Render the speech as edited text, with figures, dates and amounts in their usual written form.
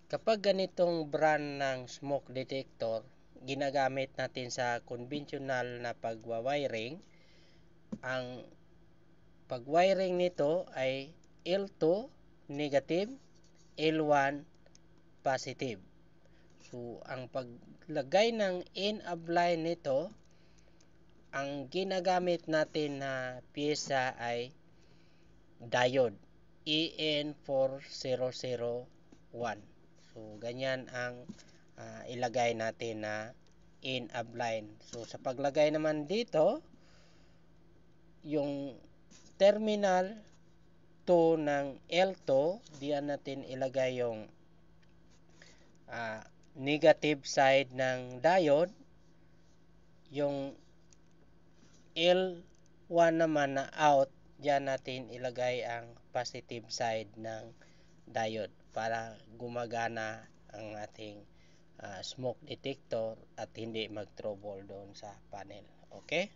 Kapag ganitong brand ng smoke detector, ginagamit natin sa conventional na pagwawiring. Ang pagwiring nito ay L2 negative, L1 positive. So, ang paglagay ng in-up line nito, ang ginagamit natin na pyesa ay diode EN4001. So, ganyan ang ilagay natin na in-up line. So, sa paglagay naman dito, yung terminal 2 ng L2, diyan natin ilagay yung negative side ng diode. Yung L1 naman na out, diyan natin ilagay ang positive side ng diode para gumagana ang ating smoke detector at hindi mag-trouble doon sa panel. Okay?